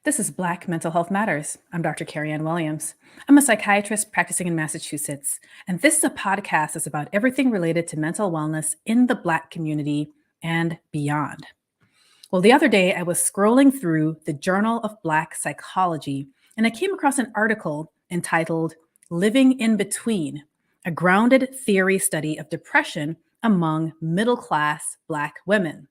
This is Black Mental Health Matters. I'm Dr. Kerry-Ann Williams. I'm a psychiatrist practicing in Massachusetts, and this is a podcast that's about everything related to mental wellness in the Black community and beyond. Well, the other day I was scrolling through the Journal of Black Psychology, and I came across an article entitled Living in Between, a grounded theory study of depression among middle-class Black women.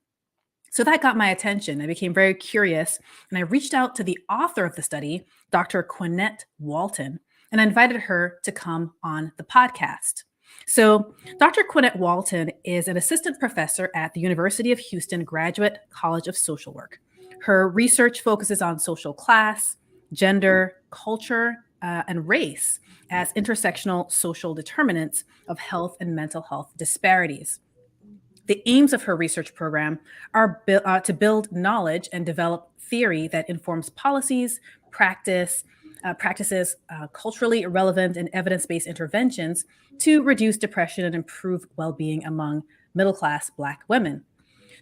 So that got my attention. I became very curious and I reached out to the author of the study, Dr. Quenette Walton, and I invited her to come on the podcast. So, Dr. Quenette Walton is an assistant professor at the University of Houston Graduate College of Social Work. Her research focuses on social class, gender, culture, and race as intersectional social determinants of health and mental health disparities. The aims of her research program are to build knowledge and develop theory that informs policies, practices, culturally relevant and evidence-based interventions to reduce depression and improve well-being among middle-class Black women.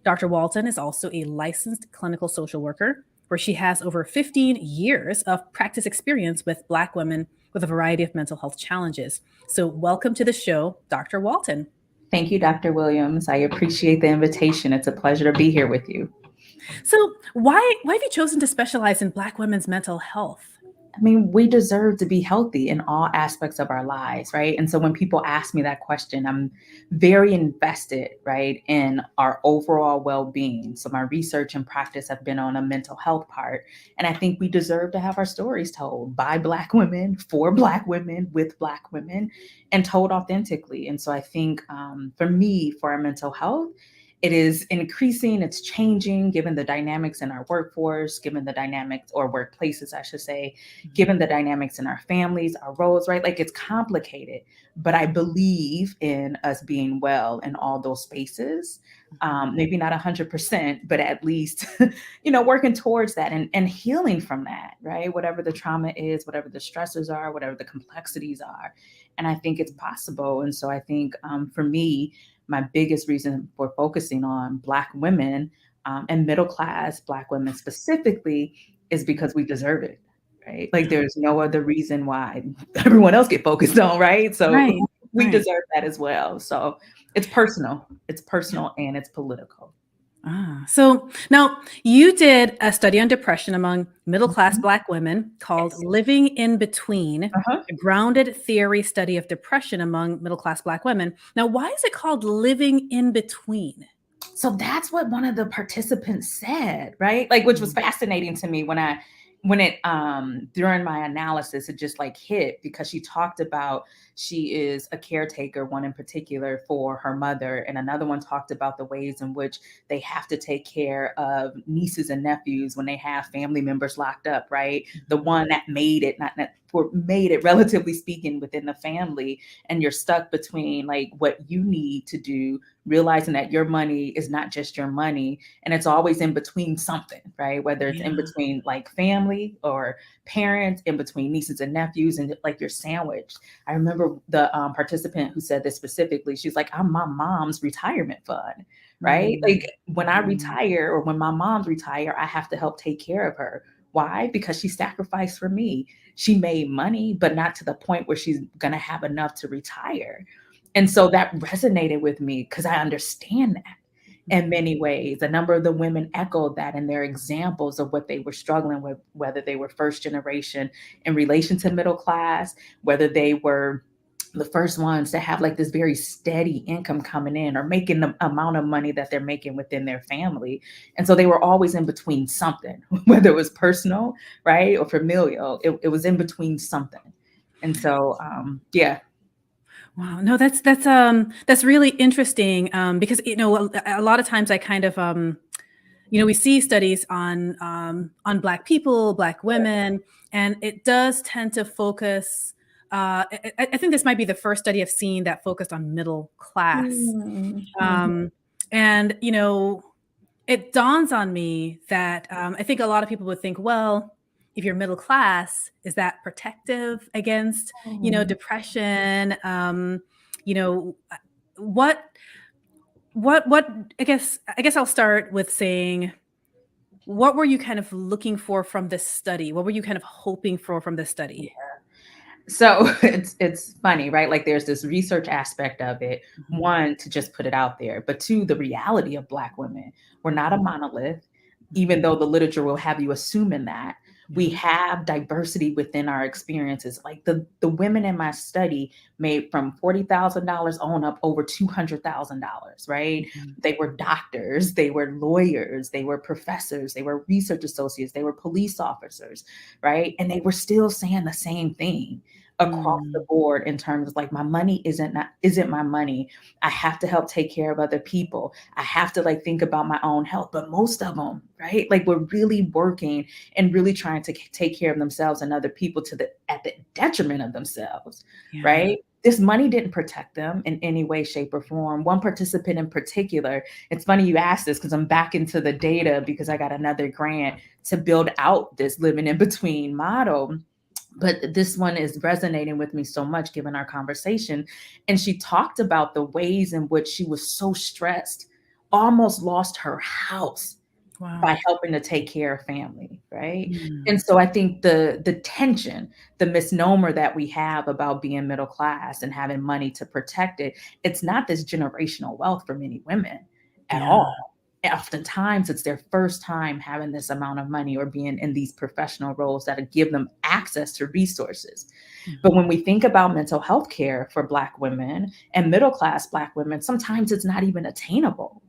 Dr. Walton is also a licensed clinical social worker, where she has over 15 years of practice experience with Black women with a variety of mental health challenges. So, welcome to the show, Dr. Walton. Thank you, Dr. Williams. I appreciate the invitation. It's a pleasure to be here with you. So why have you chosen to specialize in Black women's mental health? I mean, we deserve to be healthy in all aspects of our lives, right? And so when people ask me that question, I'm very invested, right, in our overall well-being. So my research and practice have been on a mental health part. And I think we deserve to have our stories told by Black women, for Black women, with Black women, and told authentically. And so I think for me, for our mental health, it is increasing, it's changing given the dynamics in our workforce, given the dynamics, or workplaces, I should say, given the dynamics in our families, our roles, right? Like it's complicated, but I believe in us being well in all those spaces. Maybe not 100%, but at least, working towards that and healing from that, right? Whatever the trauma is, whatever the stressors are, whatever the complexities are. And I think it's possible. And so I think for me, my biggest reason for focusing on Black women and middle-class Black women specifically is because we deserve it, right? Like there's no other reason why everyone else get focused on, right? So we deserve that as well. So it's personal and it's political. So now you did a study on depression among middle-class Black women called Living in Between, a grounded theory study of depression among middle-class Black women. Now, why is it called Living in Between? So that's what one of the participants said, right? Like, which was fascinating to me when it during my analysis, it just like hit because she talked about she is a caretaker, one in particular for her mother, and another one talked about the ways in which they have to take care of nieces and nephews when they have family members locked up, right? The one that made it, made it relatively speaking within the family, and you're stuck between like what you need to do, realizing that your money is not just your money, and it's always in between something, right? Whether it's in between like family or parents, in between nieces and nephews, and like you're sandwiched. I remember the participant who said this specifically. She's like, I'm my mom's retirement fund, right? Like when I retire or when my mom's retire, I have to help take care of her. Why? Because she sacrificed for me. She made money, but not to the point where she's going to have enough to retire. And so that resonated with me because I understand that in many ways. A number of the women echoed that in their examples of what they were struggling with, whether they were first generation in relation to middle class, whether they were the first ones to have like this very steady income coming in or making the amount of money that they're making within their family. And so they were always in between something, whether it was personal, right, or familial, it was in between something. And so, yeah. Wow, no, that's really interesting because a lot of times I kind of we see studies on Black people, Black women, and it does tend to focus. I think this might be the first study I've seen that focused on middle class, and it dawns on me that I think a lot of people would think, well, if you're middle class, is that protective against, depression? What I guess I'll start with saying, What were you kind of looking for from this study? What were you kind of hoping for from this Yeah. study? So it's funny, right? Like there's this research aspect of it. Mhm, One, to just put it out there, but two, the reality of Black women. We're not a mhm, monolith, mhm. even though the literature will have you assuming that. We Yeah. have diversity within our experiences. Like the women in my study made from $40,000 on up over $200,000, right? Mhm, They were doctors, they were lawyers, they were professors, they were research associates, they were police officers, right? And they were still saying the same thing across the mm, board in terms of like my money isn't my money. I have to help take care of other people. I have to like think about my own health. But most of them, right? Like we're really working and really trying to take care of themselves and other people to the at the detriment of themselves, yeah. right? This money didn't protect them in any way, shape, or form. One participant in particular, it's funny you asked this because I'm back into the data because I got another grant to build out this living in between model, but this one is resonating with me so much given our conversation. And she talked about the ways in which she was so stressed, almost lost her house by Wow. helping to take care of family, right? Mm, And so I think the tension, the misnomer that we have about being middle class and having money to protect it, it's not this generational wealth for many women at yeah. all. Oftentimes it's their first time having this amount of money or being in these professional roles that give them access to resources. But when Mhm, we think about mental health care for Black women and middle class Black women, sometimes it's not even attainable,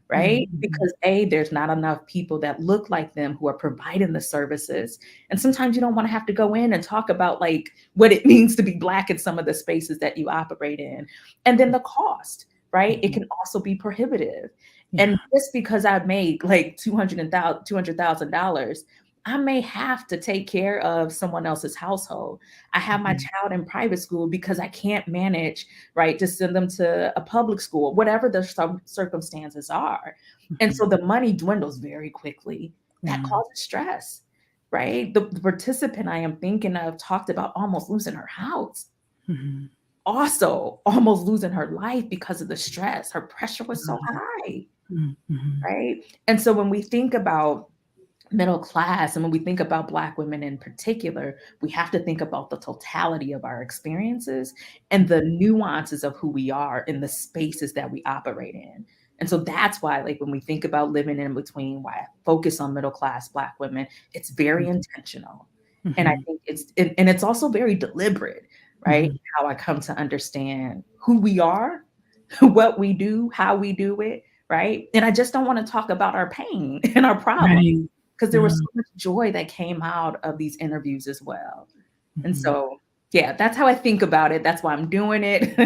mhm, right? mhm. Because A, there's not enough people that look like them who are providing the services. And sometimes you don't want to have to go in and talk about like what it means to be Black in some of the spaces that you operate in. And then the cost, right? It Mhm. can also be prohibitive. And Yeah. just because I've made like $200,000, I may have to take care of someone else's household. I have my Mhm, child in private school because I can't manage, right, to send them to a public school, whatever the circumstances are. And so mhm. the money dwindles very quickly. That Yeah. causes stress, right? The participant I am thinking of talked about almost losing her house, Mhm. also almost losing her life because of the stress. Her pressure was so Wow. high, Mm, mhm, right? And so when we think about middle class and when we think about Black women in particular, we have to think about the totality of our experiences and the mhm, nuances of who we are in the spaces that we operate in. And so that's why, like, when we think about living in between, why I focus on middle class Black women, it's very mhm, intentional. And I mhm, think and it's also very deliberate, right? mhm. How I come to understand who we are, what we do, how we do it, right? And I just don't want to talk about our pain and our problems Right. because there was No. so much joy that came out of these interviews as well. And Mhm. so, yeah, that's how I think about it. That's why I'm doing it.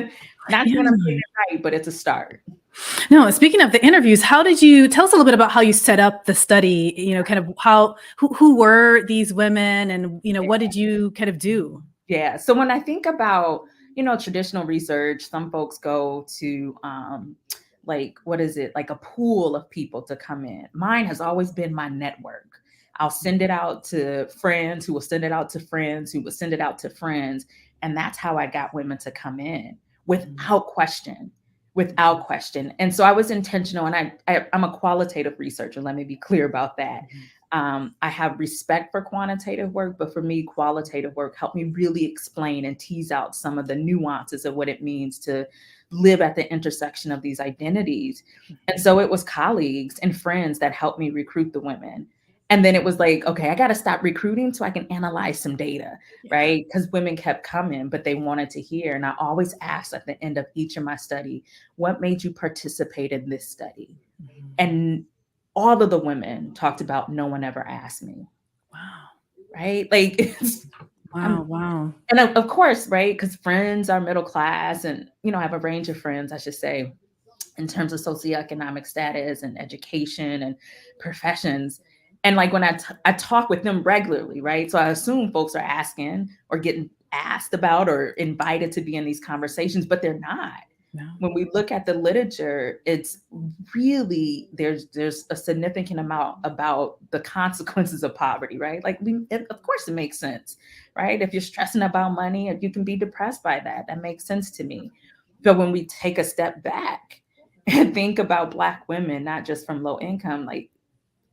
Not saying I'm Yeah. getting it right, but it's a start. No, speaking of the interviews, how did you tell us a little bit about how you set up the study, kind of how who were these women and, what did you kind of do? Yeah. So when I think about, traditional research, some folks go to like what is it, like a pool of people to come in. Mine has always been my network. I'll send it out to friends who will send it out to friends who will send it out to friends. And that's how I got women to come in Mhm, without question. mhm, Without question. And so I was intentional and I'm a qualitative researcher. Let me be clear about that. mhm, I have respect for quantitative work, but for me, qualitative work helped me really explain and tease out some of the nuances of what it means to live at the intersection of these identities. And mhm. so it was colleagues and friends that helped me recruit the women. And then it was like, okay, I got to stop recruiting so I can analyze some data, Yeah. right? Because women kept coming, but they wanted to hear. And I always asked at the end of each of my study, what made you participate in this study? Mhm. And all of the women talked about no one ever asked me, Wow. right? Like it's Wow, I'm wow. and of course, right? Because friends are middle class and I have a range of friends, I should say, in terms of socioeconomic status and education and professions. And like when I talk with them regularly, right? So I assume folks are asking or getting asked about or invited to be in these conversations, but they're not. No. When we look at the literature, it's really there's a significant amount about the consequences of poverty, right? Like of course it makes sense, right? If you're stressing about money, if you can be depressed by that, that makes sense to me. But when we take a step back and think about Black women, not just from low income, like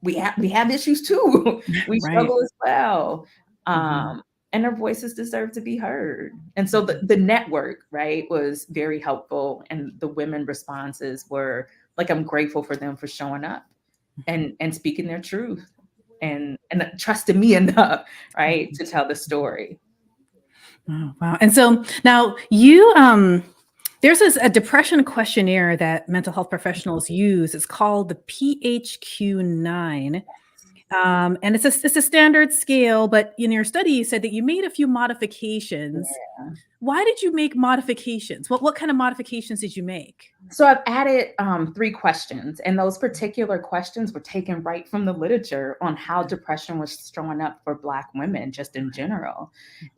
we have issues too. We Right. struggle as well. Mhm. And their voices deserve to be heard. And so the network, right, was very helpful. And the women responses were like, I'm grateful for them for showing up and speaking their truth and trusting me enough, right, to tell the story. Oh, wow. And so now there's a depression questionnaire that mental health professionals use. It's called the PHQ-9. And it's a standard scale, but in your study, you said that you made a few modifications. Yeah. Why did you make modifications? What kind of modifications did you make? So I've added 3 questions, and those particular questions were taken right from the literature on how depression was showing up for Black women just in general.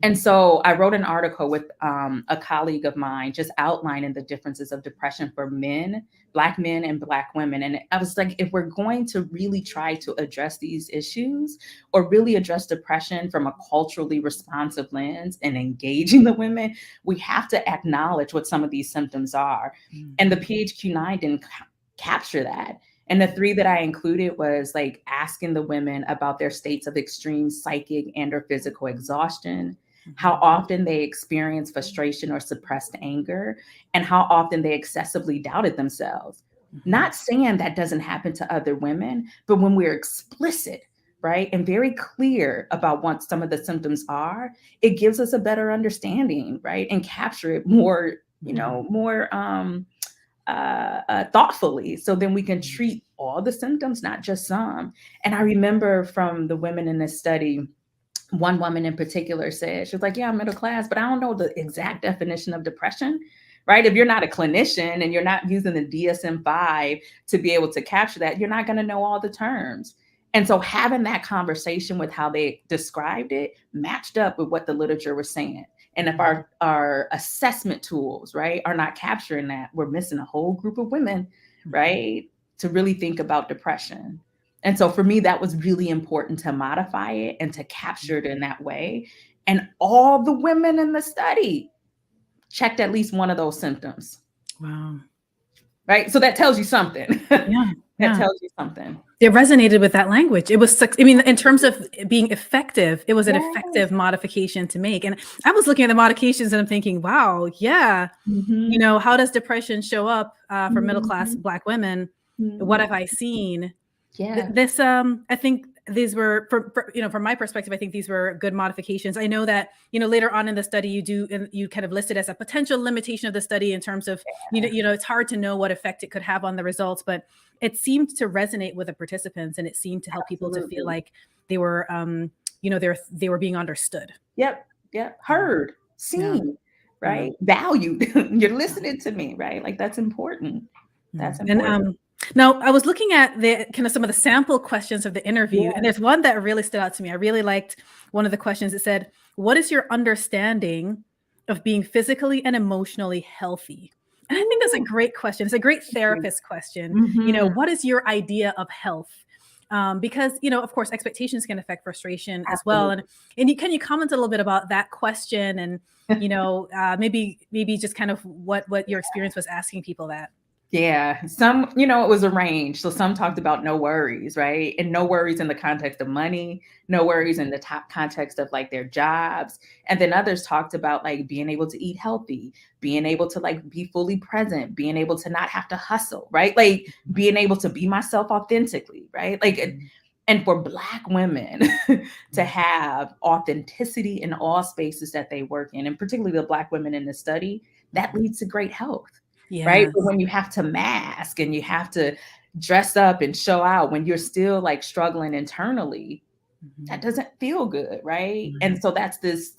And so I wrote an article with a colleague of mine just outlining the differences of depression for men and Black women. And I was like, if we're going to really try to address these issues or really address depression from a culturally responsive lens and engaging the women, we have to acknowledge what some of these symptoms are. And the PHQ-9 didn't capture that. And the 3 that I included was like asking the women about their states of extreme psychic and or physical exhaustion, how often they experience frustration or suppressed anger, and how often they excessively doubted themselves. Not saying that doesn't happen to other women, but when we're explicit, right, and very clear about what some of the symptoms are, it gives us a better understanding, right, and capture it more, more thoughtfully, so then we can treat all the symptoms, not just some. And I remember from the women in this study, one woman in particular said, she was like, yeah, I'm middle class, but I don't know the exact definition of depression, right? If you're not a clinician and you're not using the DSM-5 to be able to capture that, you're not going to know all the terms. And so having that conversation with how they described it matched up with what the literature was saying. And if our assessment tools, right, are not capturing that, we're missing a whole group of women, right, to really think about depression. And so for me, that was really important to modify it and to capture it in that way. And all the women in the study checked at least one of those symptoms. Wow. Right. So that tells you something. Yeah. That Yeah. tells you something. It resonated with that language. It was, I mean, in terms of being effective, it was an Yes. effective modification to make. And I was looking at the modifications and I'm thinking, wow, yeah, Mhm. you know, how does depression show up for middle class Mhm. Black women? What Mhm. have I seen? Yeah. This, I think these were, you know, from my perspective, I think these were good modifications. I know that, you know, later on in the study, you kind of listed as a potential limitation of the study in terms of, you know, it's hard to know what effect it could have on the results, but it seemed to resonate with the participants and it seemed to help people to feel Absolutely. like they were, you know, they were being understood. Yep. Yep. Heard, Yeah. seen, Yeah. right? Valued. You're listening to me, right? Like that's important. That's And important. now I was looking at the kind of some of the sample questions of the interview, and Yeah. there's one that really stood out to me. I really liked one of the questions. It said, "What is your understanding of being physically and emotionally healthy?" And I think that's a Ooh. great question. It's a great therapist question. You know, Mhm. what is your idea of health? Because you know, of course, expectations can affect frustration as well. Absolutely. And can you comment a little bit about that question? And you know, maybe just kind of what your experience was asking people that. Yeah, some, it was arranged. So some talked about no worries, right? And no worries in the context of money, no worries in the top context of like their jobs. And then others talked about like being able to eat healthy, being able to like be fully present, being able to not have to hustle, right? Like being able to be myself authentically, right? Like, and for Black women to have authenticity in all spaces that they work in, and particularly the Black women in the study, that leads to great health. Right? Yes. But when you have to mask and you have to dress up and show out when you're still like struggling internally, that doesn't feel good, right? And so that's this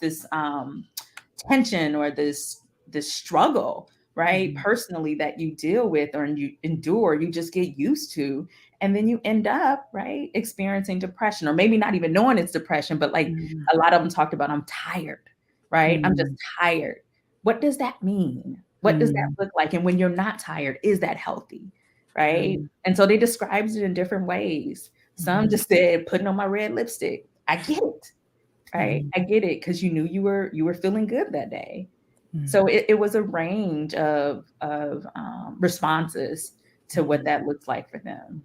tension or this struggle, right? Personally that you deal with or you endure, you just get used to, and then you end up, right, experiencing depression, or maybe not even knowing it's depression, but like a lot of them talked about, I'm tired, right? I'm just tired. What does that mean? What does that look like? And when you're not tired, is that healthy? Right. And so they described it in different ways. Some just said, putting on my red lipstick. I get it. Right. I get it. Cause you knew you were feeling good that day. So it was a range of responses to what that looks like for them.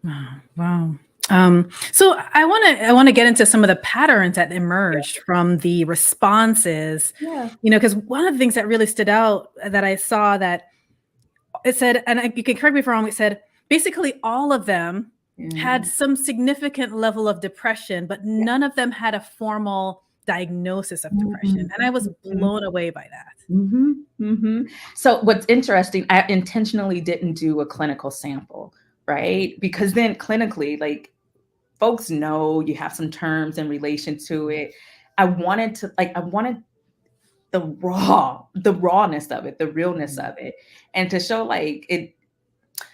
Wow. Wow. So I want to get into some of the patterns that emerged from the responses, Yeah. because one of the things that really stood out that I saw that it said, and you can correct me if I'm wrong, it said basically all of them had some significant level of depression, but none of them had a formal diagnosis of depression. And I was blown away by that. So what's interesting, I intentionally didn't do a clinical sample, right? Because then clinically, like folks know you have some terms in relation to it. I wanted the rawness of it, the realness of it, and to show like it.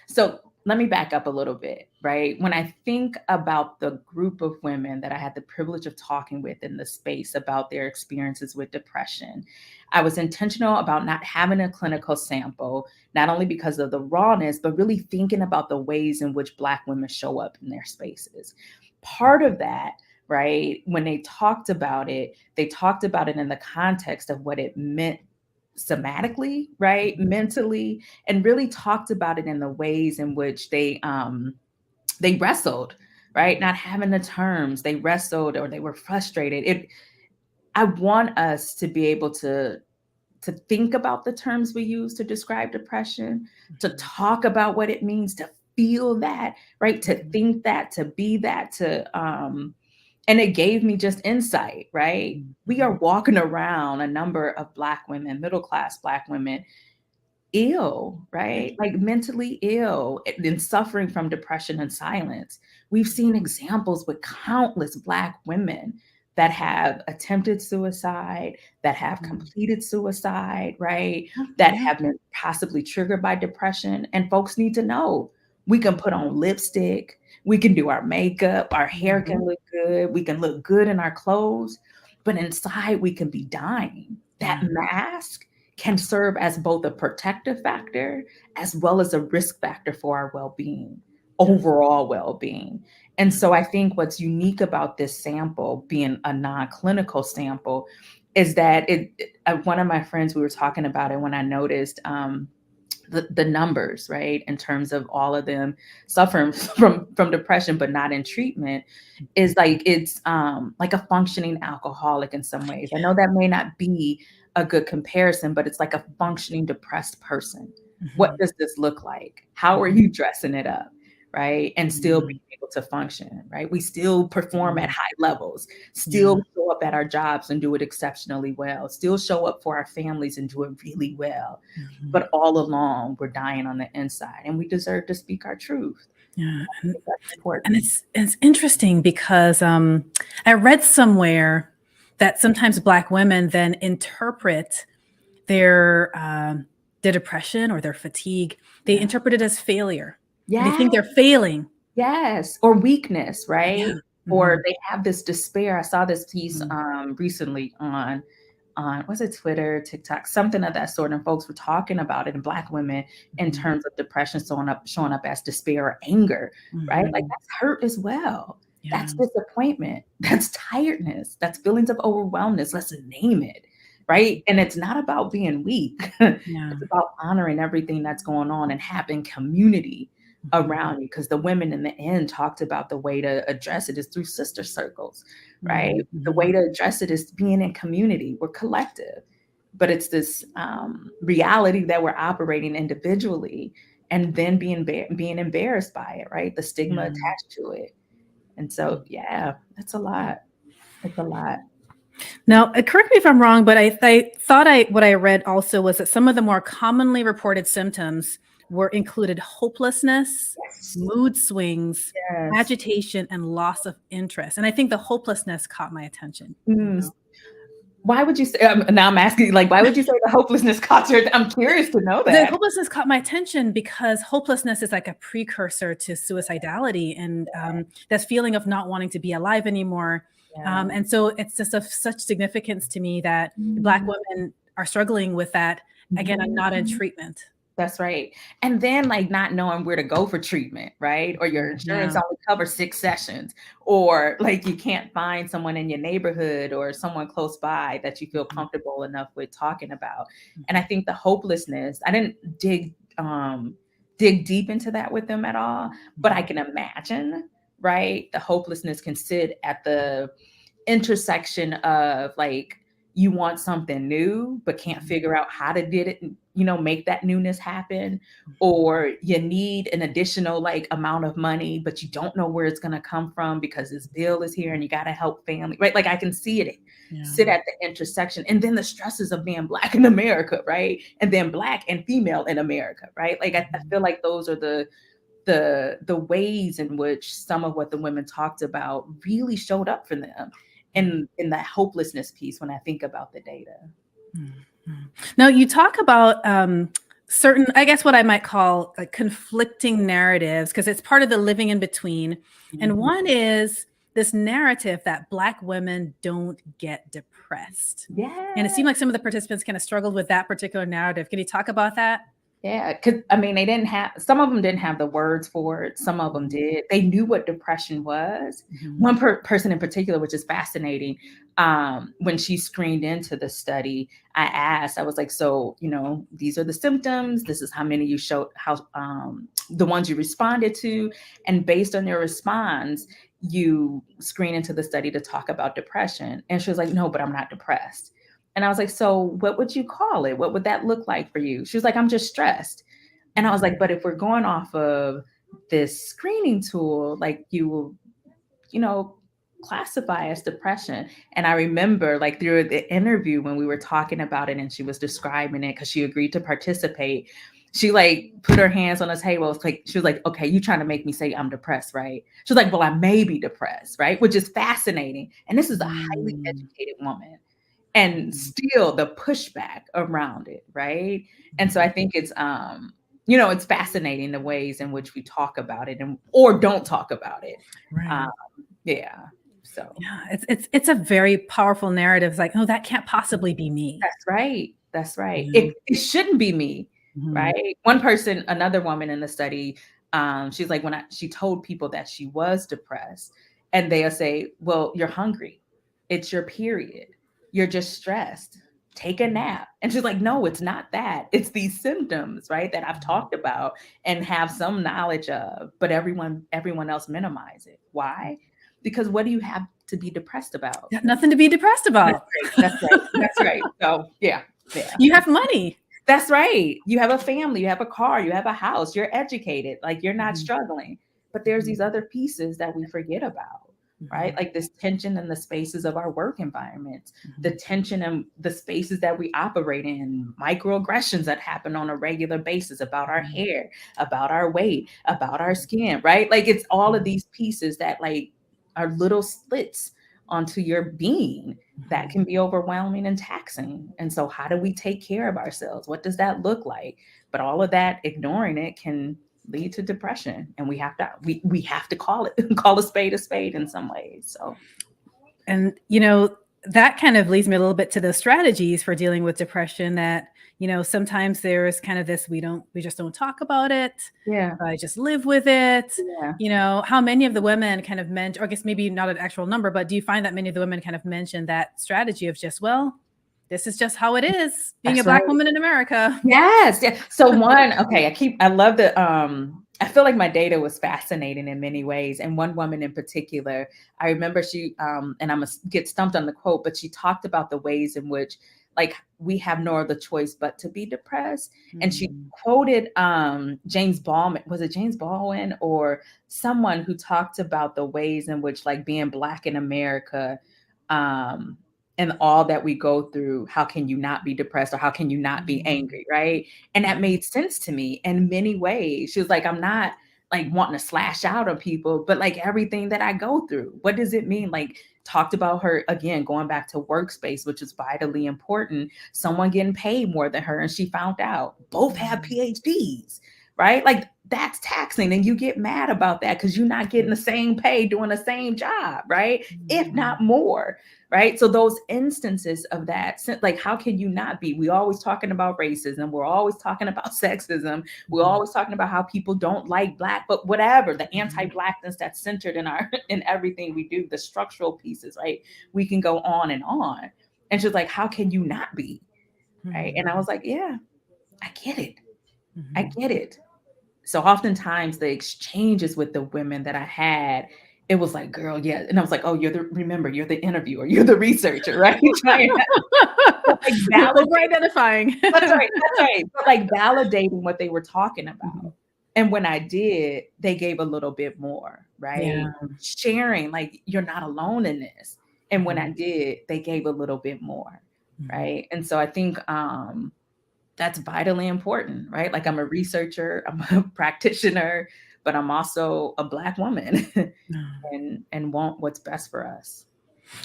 So let me back up a little bit, right? When I think about the group of women that I had the privilege of talking with in the space about their experiences with depression, I was intentional about not having a clinical sample, not only because of the rawness, but really thinking about the ways in which Black women show up in their spaces. Part of that, right, when they talked about it in the context of what it meant somatically, right, mentally, and really talked about it in the ways in which they wrestled, right, not having the terms, they wrestled or they were frustrated. I want us to be able to think about the terms we use to describe depression, to talk about what it means to feel that, right, to think that, to be that, and it gave me just insight, right? We are walking around, a number of Black women, middle class Black women, ill, right? Like mentally ill and suffering from depression and silence. We've seen examples with countless Black women that have attempted suicide, that have completed suicide, right? That have been possibly triggered by depression. And folks need to know we can put on lipstick, we can do our makeup, our hair can look good, we can look good in our clothes, but inside we can be dying. That mask can serve as both a protective factor as well as a risk factor for our well-being, overall well-being. And so I think what's unique about this sample being a non-clinical sample is that one of my friends, we were talking about it when I noticed the numbers, right, in terms of all of them suffering from depression but not in treatment, is like it's like a functioning alcoholic in some ways. I know that may not be a good comparison, but it's like a functioning depressed person. What does this look like? How are you dressing it up? Right. And still being able to function, right? We still perform at high levels, still show up at our jobs and do it exceptionally well, still show up for our families and do it really well. But all along, we're dying on the inside and we deserve to speak our truth. Yeah. I think that's important. And it's interesting because I read somewhere that sometimes Black women then interpret their depression or their fatigue, they interpret it as failure. Yeah. They think they're failing. Yes. Or weakness, right? Yeah. Or they have this despair. I saw this piece recently on was it Twitter, TikTok, something of that sort. And folks were talking about it in Black women in terms of depression showing up as despair or anger, right? Like that's hurt as well. That's disappointment. That's tiredness. That's feelings of overwhelmness. Let's name it. Right. And it's not about being weak. It's about honoring everything that's going on and having community around you. Because the women in the end talked about the way to address it is through sister circles, right? The way to address it is being in community. We're collective, but it's this reality that we're operating individually and then being embarrassed by it, right? The stigma attached to it. And so, yeah, that's a lot. It's a lot. Now, correct me if I'm wrong, but I thought what I read also was that some of the more commonly reported symptoms were included hopelessness, mood swings, agitation, and loss of interest. And I think the hopelessness caught my attention. Why would you say, now I'm asking, like, why would you say the hopelessness caught your, I'm curious to know that. The hopelessness caught my attention because hopelessness is like a precursor to suicidality and that feeling of not wanting to be alive anymore. And so it's just of such significance to me that Black women are struggling with that. Again, I'm not in treatment. That's right. And then like not knowing where to go for treatment, right? Or your insurance only covers 6 sessions, or like you can't find someone in your neighborhood or someone close by that you feel comfortable enough with talking about. And I think the hopelessness, I didn't dig deep into that with them at all, but I can imagine right? The hopelessness can sit at the intersection of like you want something new but can't figure out how to get it, make that newness happen, or you need an additional like amount of money but you don't know where it's going to come from because this bill is here and you got to help family, right? Like I can see it sit at the intersection, and then the stresses of being Black in America, right? And then Black and female in America, right? Like I feel like those are the ways in which some of what the women talked about really showed up for them, and in that hopelessness piece when I think about the data. Now you talk about certain, I guess what I might call like conflicting narratives, because it's part of the living in between. And one is this narrative that Black women don't get depressed. Yeah. And it seemed like some of the participants kind of struggled with that particular narrative. Can you talk about that? Yeah, because I mean, some of them didn't have the words for it. Some of them did. They knew what depression was. One person in particular, which is fascinating, when she screened into the study, I was like, so, these are the symptoms. This is how many you showed, the ones you responded to. And based on your response, you screen into the study to talk about depression. And she was like, no, but I'm not depressed. And I was like, so what would you call it? What would that look like for you? She was like, I'm just stressed. And I was like, but if we're going off of this screening tool, like you will, classify as depression. And I remember like through the interview when we were talking about it and she was describing it because she agreed to participate, she like put her hands on the table. It's like, she was like, okay, you trying to make me say I'm depressed, right? She was like, well, I may be depressed, right? Which is fascinating. And this is a highly educated woman. And still the pushback around it, right? And so I think it's it's fascinating the ways in which we talk about it or don't talk about it. Right. Yeah. So yeah, it's a very powerful narrative. It's like, oh, that can't possibly be me. That's right. That's right. Yeah. It shouldn't be me, right? One person, another woman in the study, she's like, she told people that she was depressed, and they'll say, well, you're hungry. It's your period. You're just stressed. Take a nap. And she's like, no, it's not that. It's these symptoms, right, that I've talked about and have some knowledge of, but everyone else minimize it. Why? Because what do you have to be depressed about? Nothing to be depressed about. That's right. That's right. So yeah. You have money. That's right. You have a family, you have a car, you have a house, you're educated, like you're not struggling. But there's these other pieces that we forget about, right? Like this tension in the spaces of our work environments, the tension in the spaces that we operate in, microaggressions that happen on a regular basis about our hair, about our weight, about our skin, right? Like it's all of these pieces that like are little slits onto your being that can be overwhelming and taxing. And so how do we take care of ourselves? What does that look like? But all of that, ignoring it can lead to depression. And we have to call a spade in some ways. So, and that kind of leads me a little bit to the strategies for dealing with depression that, sometimes there's kind of this, we just don't talk about it. Yeah. I just live with it. Yeah. How many of the women kind of mention, or I guess maybe not an actual number, but do you find that many of the women kind of mention that strategy of just, well, this is just how it is being That's a Black right. woman in America? Yes. Yeah. So I love the, I feel like my data was fascinating in many ways. And one woman in particular, I remember she, and I'm going to get stumped on the quote, but she talked about the ways in which like we have no other choice but to be depressed. And she quoted James Baldwin. Was it James Baldwin or someone who talked about the ways in which like being Black in America, and all that we go through, how can you not be depressed or how can you not be angry, right? And that made sense to me in many ways. She was like, I'm not like wanting to slash out on people, but like everything that I go through, what does it mean? Like talked about her, again, going back to workspace, which is vitally important, someone getting paid more than her. And she found out both have PhDs, right? Like that's taxing. And you get mad about that because you're not getting the same pay doing the same job, right? If not more. Right. So those instances of that, like, how can you not be? We always talking about racism. We're always talking about sexism. We're always talking about how people don't like Black, but whatever, the anti-Blackness that's centered in everything we do, the structural pieces, right? We can go on. And she's like, how can you not be? Right. And I was like, yeah, I get it. I get it. So oftentimes the exchanges with the women that I had, it was like, girl, yeah. And I was like, oh, remember, you're the interviewer, you're the researcher, right? Trying to like Over validate. identifying. That's right. That's right. But like validating what they were talking Mhm. about. And when I did, they gave a little bit more, right? Yeah. Sharing, like, you're not alone in this. And when I Mhm. did, they gave a little bit more, Mhm. right? And so I think that's vitally important, right? Like, I'm a researcher, I'm a practitioner, but I'm also a Black woman and want what's best for us.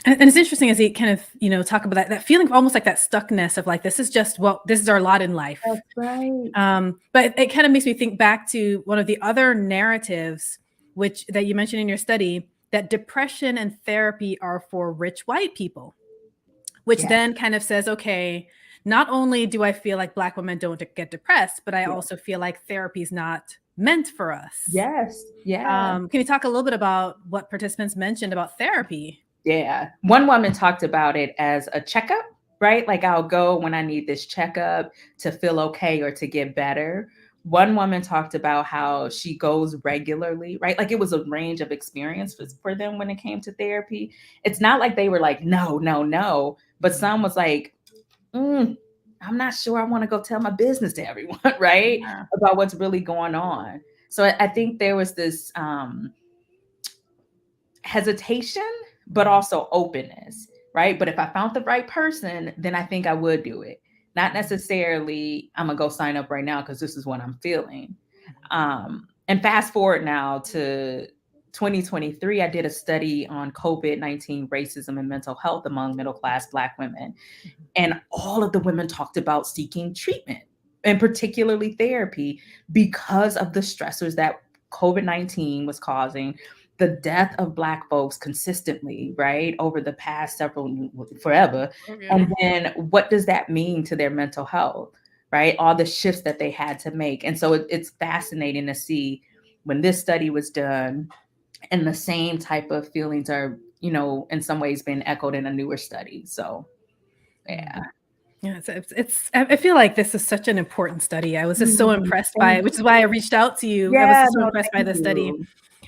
And it's interesting as you kind of, talk about that feeling of almost like that stuckness of like, this is just, well, this is our lot in life. That's right. But it kind of makes me think back to one of the other narratives, which that you mentioned in your study, that depression and therapy are for rich white people, which Yes. then kind of says, okay, not only do I feel like Black women don't get depressed, but I Yeah. also feel like therapy is not meant for us. Yes. Yeah. Can you talk a little bit about what participants mentioned about therapy? Yeah. One woman talked about it as a checkup, right? Like, I'll go when I need this checkup to feel okay or to get better. One woman talked about how she goes regularly, right? Like, it was a range of experiences for them when it came to therapy. It's not like they were like, no, no, no. But some was like, I'm not sure I want to go tell my business to everyone, right? Yeah. About what's really going on. So I think there was this hesitation, but also openness, right? But if I found the right person, then I think I would do it. Not necessarily, I'm gonna go sign up right now because this is what I'm feeling. And fast forward now to 2023, I did a study on COVID-19 racism and mental health among middle class Black women. And all of the women talked about seeking treatment, and particularly therapy, because of the stressors that COVID-19 was causing, the death of Black folks consistently, right, over the past forever. Oh, yeah. And then what does that mean to their mental health, right? All the shifts that they had to make. And so it's fascinating to see when this study was done, and the same type of feelings are, in some ways being echoed in a newer study. So, yeah. Yeah, I feel like this is such an important study. I was just so impressed by Thank it, which is you. why I reached out to you. I was Yeah, just so no, impressed by thank the study. you.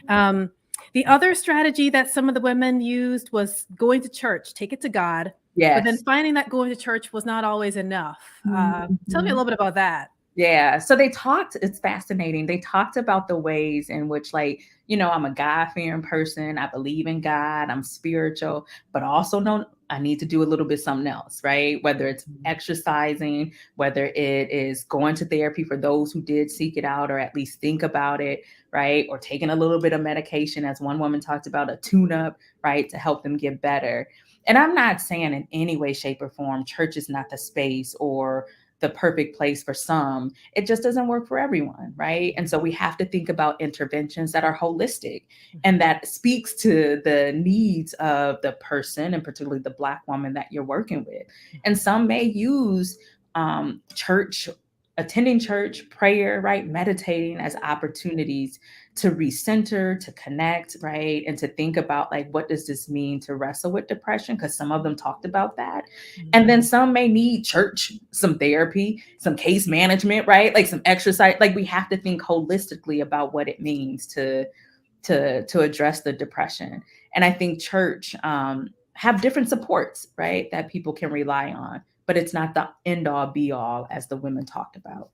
Um, the other strategy that some of the women used was going to church, take it to God, but then Yes. finding that going to church was not always enough. Tell me a Mhm. little bit about that. Yeah. So it's fascinating. They talked about the ways in which, like, I'm a God-fearing person. I believe in God. I'm spiritual, but also know I need to do a little bit something else, right? Whether it's exercising, whether it is going to therapy for those who did seek it out or at least think about it, right? Or taking a little bit of medication, as one woman talked about, a tune-up, right, to help them get better. And I'm not saying in any way, shape, or form, church is not the space or the perfect place for some. It just doesn't work for everyone, right? And so we have to think about interventions that are holistic and that speaks to the needs of the person, and particularly the Black woman that you're working with. And some may use church, attending church, prayer, right, meditating as opportunities to recenter, to connect, right, and to think about, like, what does this mean to wrestle with depression, because some of them talked about that. And then some may need church, some therapy, some case management, right? Like some exercise. Like, we have to think holistically about what it means to address the depression. And I think church have different supports, right, that people can rely on, but it's not the end all be all as the women talked about.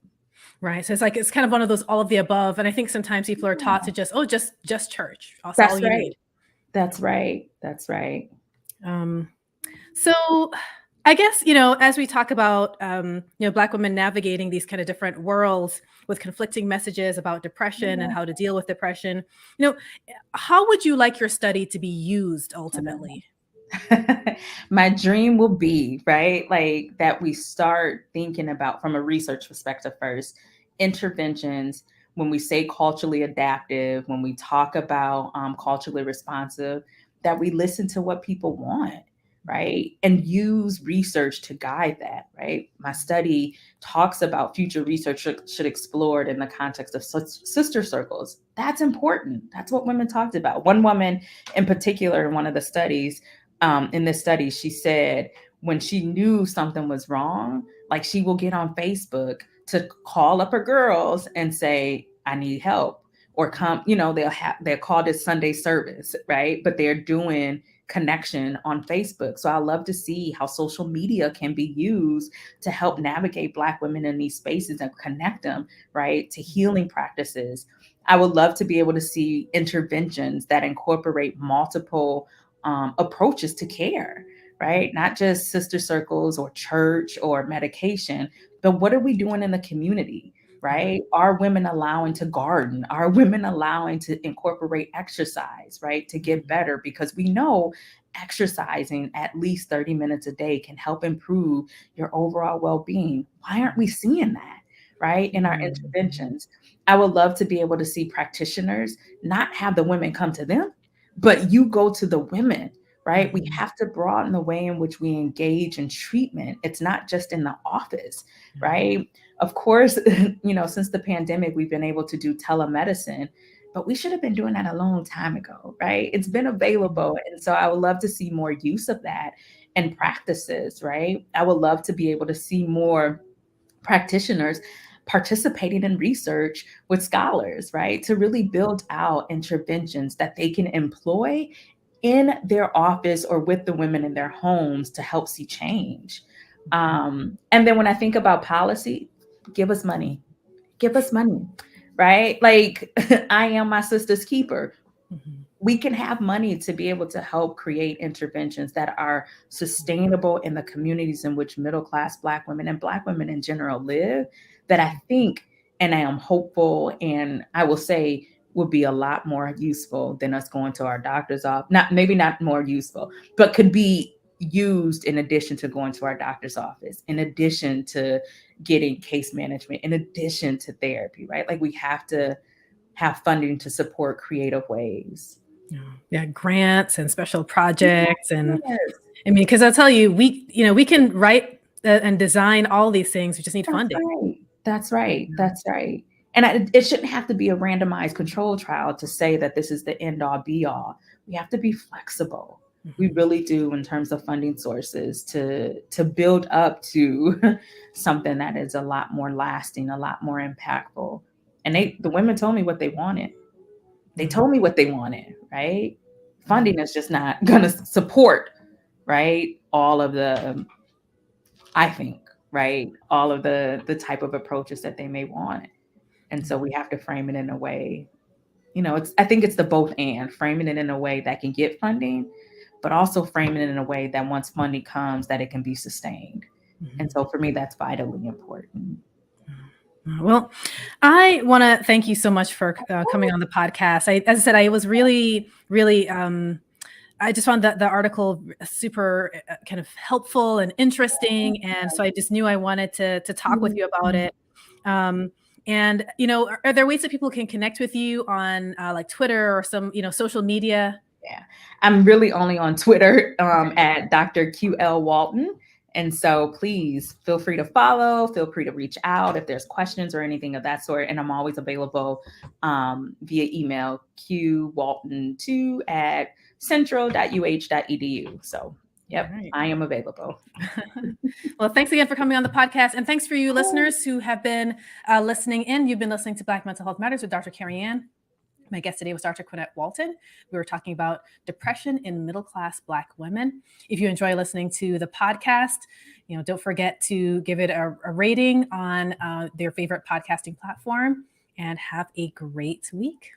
Right. So it's like it's kind of one of those all of the above. And I think sometimes people are taught to just church. That's all That's you right. need. That's right. That's right. Um, So I guess, as we talk about, Black women navigating these kind of different worlds with conflicting messages about depression and how to deal with depression, you know, how would you like your study to be used ultimately? My dream will be, right, like, that we start thinking about, from a research perspective first, interventions when we say culturally adaptive, when we talk about culturally responsive, that we listen to what people want, right, and use research to guide that, right. My study talks about future research should explore it in the context of sister circles. That's important. That's what women talked about. One woman in particular in one of the studies, in this study, she said when she knew something was wrong, like, she will get on Facebook to call up her girls and say, I need help. or come, they'll call this Sunday service, right? But they're doing connection on Facebook. So I love to see how social media can be used to help navigate Black women in these spaces and connect them, right, to healing practices. I would love to be able to see interventions that incorporate multiple approaches to care, right? Not just sister circles or church or medication, but what are we doing in the community? Right? Are women allowing to garden? Are women allowing to incorporate exercise, right? To get better? Because we know exercising at least 30 minutes a day can help improve your overall well-being. Why aren't we seeing that, right? In our interventions. I would love to be able to see practitioners not have the women come to them, but you go to the women, right? We have to broaden the way in which we engage in treatment. It's not just in the office, right? Of course, since the pandemic, we've been able to do telemedicine, but we should have been doing that a long time ago, right? It's been available. And so I would love to see more use of that and practices, right? I would love to be able to see more practitioners participating in research with scholars, right? To really build out interventions that they can employ in their office or with the women in their homes to help see change. And then when I think about policy, give us money, right? Like I am my sister's keeper. We can have money to be able to help create interventions that are sustainable in the communities in which middle-class Black women and Black women in general live, that I think, and I am hopeful, and I will say would be a lot more useful than us going to our doctor's office. Maybe not more useful, but could be used in addition to going to our doctor's office, in addition to getting case management, in addition to therapy, right? Like we have to have funding to support creative ways. Yeah, grants and special projects. And I mean, because I'll tell you, we can write and design all these things. We just need funding. That's right. And it shouldn't have to be a randomized control trial to say that this is the end all be all. We have to be flexible. We really do, in terms of funding sources, to build up to something that is a lot more lasting, a lot more impactful. And the women told me what they wanted. They told me what they wanted, right? Funding is just not going to support, right, all of the, I think, right, all of the type of approaches that they may want. And so we have to frame it in a way, I think it's the both and, framing it in a way that can get funding, but also framing it in a way that once funding comes, that it can be sustained. And so for me, that's vitally important. Well, I want to thank you so much for coming on the podcast. As I said, I was really, really, I just found the article super kind of helpful and interesting. And so I just knew I wanted to talk with you about it. And, are there ways that people can connect with you on like Twitter or some, social media? Yeah, I'm really only on Twitter at Dr. QL Walton. And so please feel free to follow, feel free to reach out if there's questions or anything of that sort. And I'm always available via email, qwalton2@central.uh.edu. So, yep, right. I am available. Well, thanks again for coming on the podcast. And thanks for you listeners who have been listening in. You've been listening to Black Mental Health Matters with Dr. Kerry-Ann. My guest today was Dr. Quenette Walton. We were talking about depression in middle-class Black women. If you enjoy listening to the podcast, don't forget to give it a rating on their favorite podcasting platform, and have a great week.